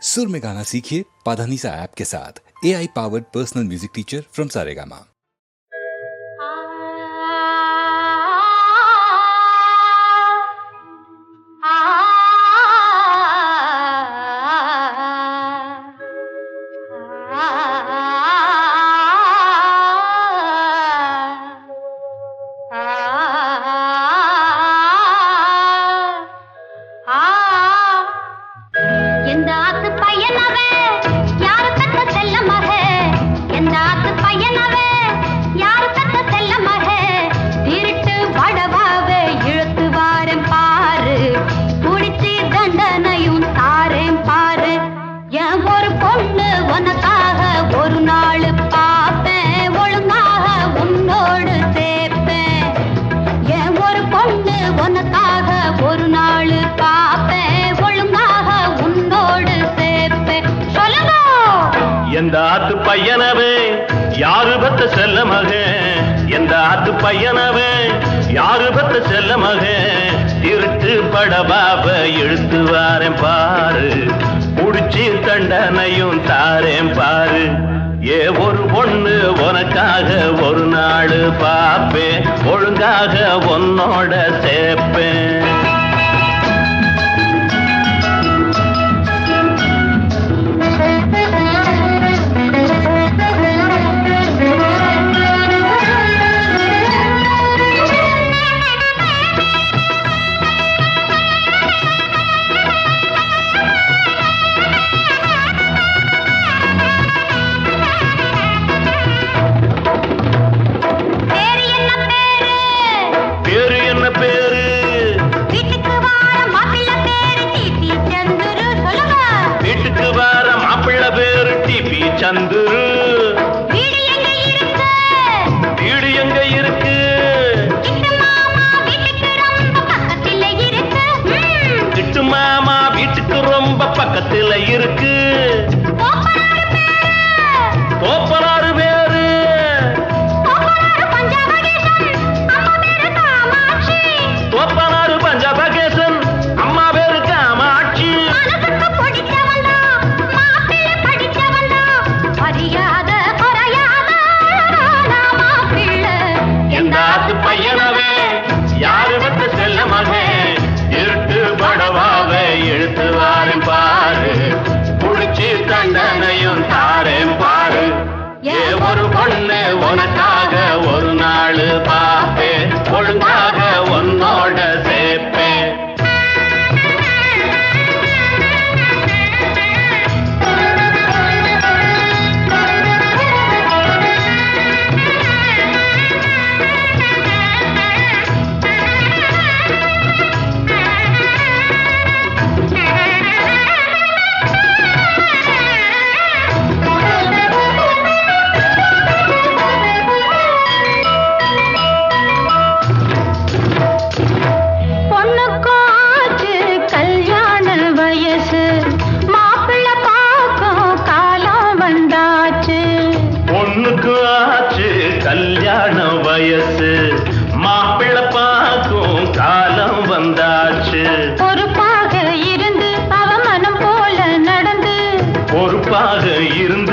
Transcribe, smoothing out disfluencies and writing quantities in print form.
सुर में गाना सीखिए पाधानीसा ऐप के साथ। AI powered personal music teacher from Saregama. எந்த ஆத்து பையனவே யாரு பத்த செல்ல மகன், எந்த ஆத்து பையனவே யாரு பத்த செல்ல மகன், திருட்டு படபாப இழுத்து வாரேன் பாரு, புடிச்சு தண்டனையும் தாரேன் பாரு. ஏ ஒரு பொண்ணு உனக்காக ஒரு நாள் பாப்பேன், ஒழுங்காக உன்னோட சேர்ப்பேன். சந்துரு வீடு எங்க இருக்கு, கிட்டு மாமா வீட்டுக்கு ரொம்ப பக்கத்துல இருக்கு. கோப்பனாறு பேரு கோப்பனாறு பஞ்சபகேசன், அம்மா பேரு காமாட்சி. பையனவே யாரு பத்த செல்ல மகன், இருட்டு படவாவை இழுத்து வாரேன் பாரு, புடிச்சு தண்டனையும் தாரேன் பாரு. ஏ ஒரு பொண்ணு உனக்காக ஒரு நாள் பாப்பேன், ஒழுங்காக உன்னோட சேர்ப்பேன். கல்யாண வயசு மாப்பிள்ளை பார்க்கும் காலம் வந்தாச்சு, பொறுப்பாக இருந்து அவ மனம் போல நடந்து, பொறுப்பாக இருந்து